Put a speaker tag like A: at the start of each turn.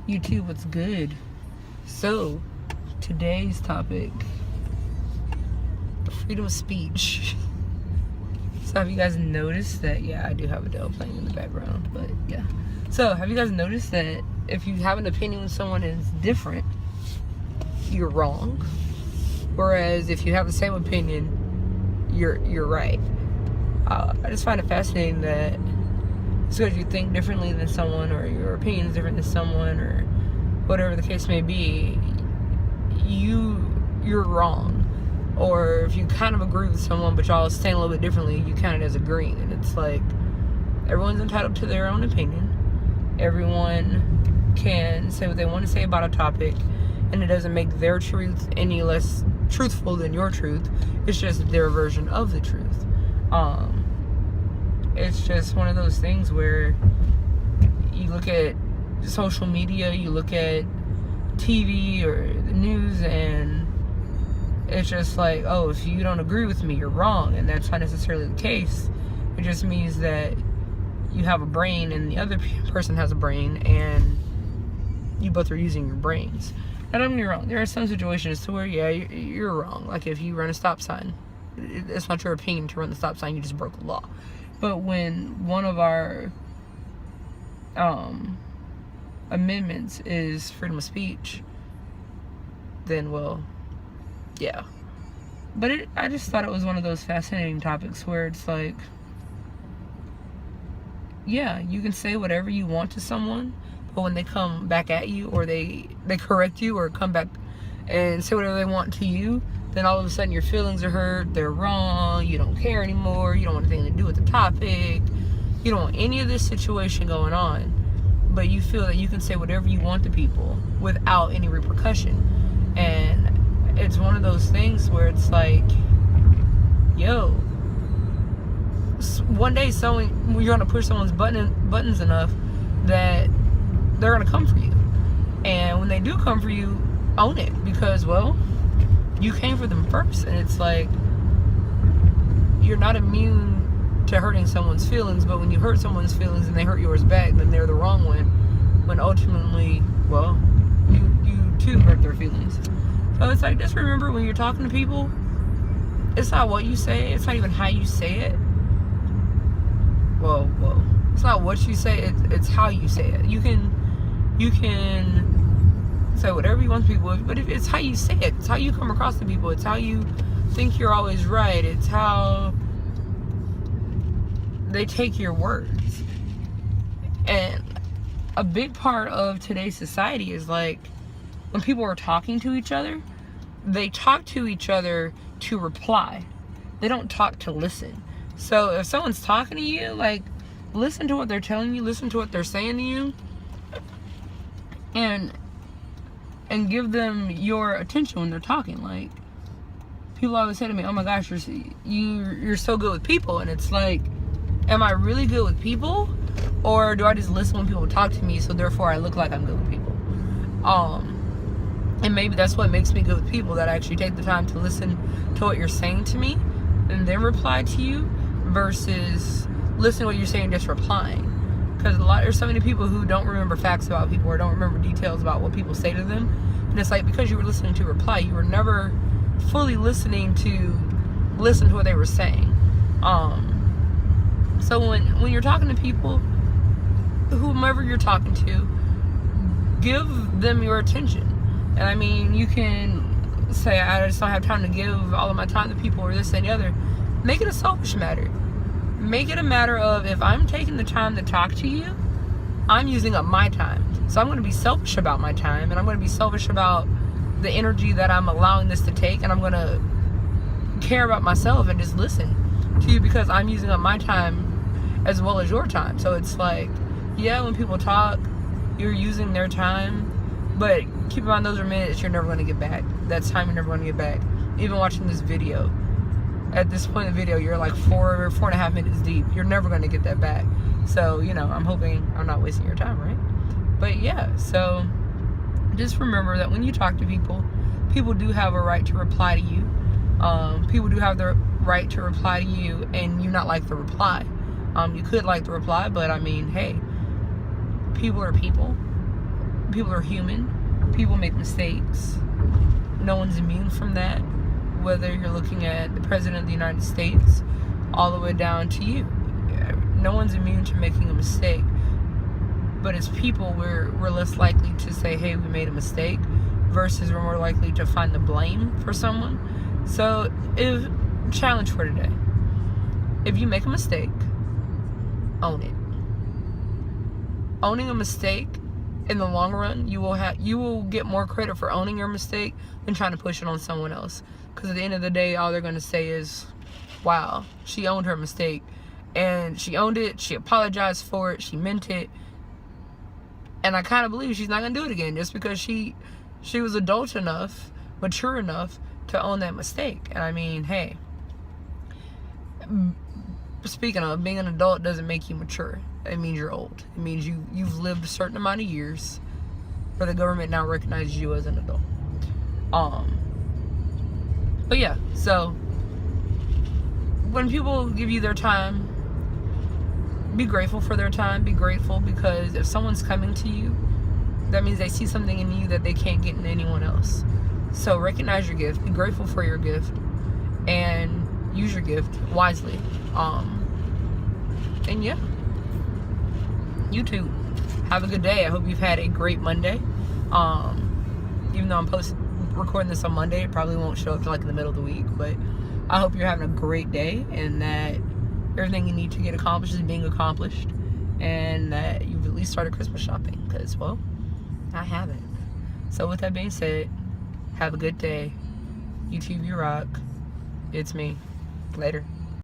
A: YouTube, what's good? So, today's topic, freedom of speech. So, have you guys noticed that, yeah, I do have Adele playing in the background, but yeah. So, have you guys noticed that if you have an opinion when someone is different, you're wrong? Whereas, if you have the same opinion, you're right. I just find it fascinating that just because you think differently than someone, or your opinion is different than someone, or whatever the case may be, you're wrong. Or if you kind of agree with someone, but y'all stand a little bit differently, you count it as agreeing. And it's like, everyone's entitled to their own opinion. Everyone can say what they want to say about a topic, and it doesn't make their truth any less truthful than your truth. It's just their version of the truth. It's just one of those things where you look at social media, you look at TV or the news, and it's just like, oh, if you don't agree with me, you're wrong. And that's not necessarily the case. It just means that you have a brain and the other person has a brain, and you both are using your brains. Now, don't get me wrong, there are some situations to where, yeah, you're wrong. Like if you run a stop sign, it's not your opinion to run the stop sign, you just broke the law. But when one of our amendments is freedom of speech, then, well, yeah. But I just thought it was one of those fascinating topics where it's like, yeah, you can say whatever you want to someone, but when they come back at you, or they correct you, or come back and say whatever they want to you, then all of a sudden your feelings are hurt, they're wrong, you don't care anymore, you don't want anything to do with the topic, you don't want any of this situation going on, but you feel that you can say whatever you want to people without any repercussion. And it's one of those things where it's like, yo, one day you're gonna push someone's buttons enough that they're gonna come for you. And when they do come for you, own it, because, well, you came for them first. And it's like, you're not immune to hurting someone's feelings, but when you hurt someone's feelings and they hurt yours back, then they're the wrong one, when ultimately, well, you too hurt their feelings. So it's like, just remember, when you're talking to people, it's not what you say, it's not even how you say it. Whoa, it's not what you say, it's how you say it. You can say whatever you want to people, but if it's how you say it, it's how you come across to people, it's how you think you're always right, it's how they take your words. And a big part of today's society is like, when people are talking to each other, they talk to each other to reply. They don't talk to listen. So if someone's talking to you, like, listen to what they're telling you, listen to what they're saying to you, and give them your attention when they're talking. Like, people always say to me, oh my gosh, you're so good with people. And it's like, am I really good with people? Or do I just listen when people talk to me, so therefore I look like I'm good with people? And maybe that's what makes me good with people, that I actually take the time to listen to what you're saying to me and then reply to you, versus listen to what you're saying and just replying. Because there's so many people who don't remember facts about people, or don't remember details about what people say to them. And it's like, because you were listening to reply, you were never fully listening to what they were saying. So when you're talking to people, whomever you're talking to, give them your attention. And I mean, you can say, I just don't have time to give all of my time to people, or this and the other. Make it a selfish matter. Make it a matter of, if I'm taking the time to talk to you, I'm using up my time. So I'm going to be selfish about my time, and I'm going to be selfish about the energy that I'm allowing this to take, and I'm going to care about myself and just listen to you, because I'm using up my time as well as your time. So it's like, yeah, when people talk, you're using their time, but keep in mind, those are minutes you're never going to get back. That's time you're never going to get back. Even watching this video, at this point in the video, you're like 4.5 minutes deep. You're never going to get that back. So, you know, I'm hoping I'm not wasting your time, right? But yeah, so just remember that when you talk to people, people do have a right to reply to you. People do have the right to reply to you, and you not like the reply. You could like the reply, but I mean, hey, people are people. people are human. People make mistakes. No one's immune from that. Whether you're looking at the President of the United States all the way down to you. No one's immune to making a mistake. But as people, we're less likely to say, hey, we made a mistake, versus we're more likely to find the blame for someone. So, challenge for today. If you make a mistake, own it. Owning a mistake, in the long run, you will get more credit for owning your mistake than trying to push it on someone else. Because at the end of the day, all they're going to say is, wow, she owned her mistake. And she owned it, she apologized for it, she meant it. And I kind of believe she's not going to do it again, just because she was adult enough, mature enough to own that mistake. And I mean, hey, speaking of, being an adult doesn't make you mature. It means you're old. It means you've lived a certain amount of years where the government now recognizes you as an adult. But yeah, so when people give you their time, be grateful for their time. Be grateful, because if someone's coming to you, that means they see something in you that they can't get in anyone else. So recognize your gift. Be grateful for your gift. And use your gift wisely. And yeah. You too. Have a good day. I hope you've had a great Monday. Even though I'm recording this on Monday, it probably won't show up till like in the middle of the week. But I hope you're having a great day, and that everything you need to get accomplished is being accomplished, and that you've at least started Christmas shopping, because, well, I haven't. So with that being said, have a good day. YouTube, you rock. It's me. Later.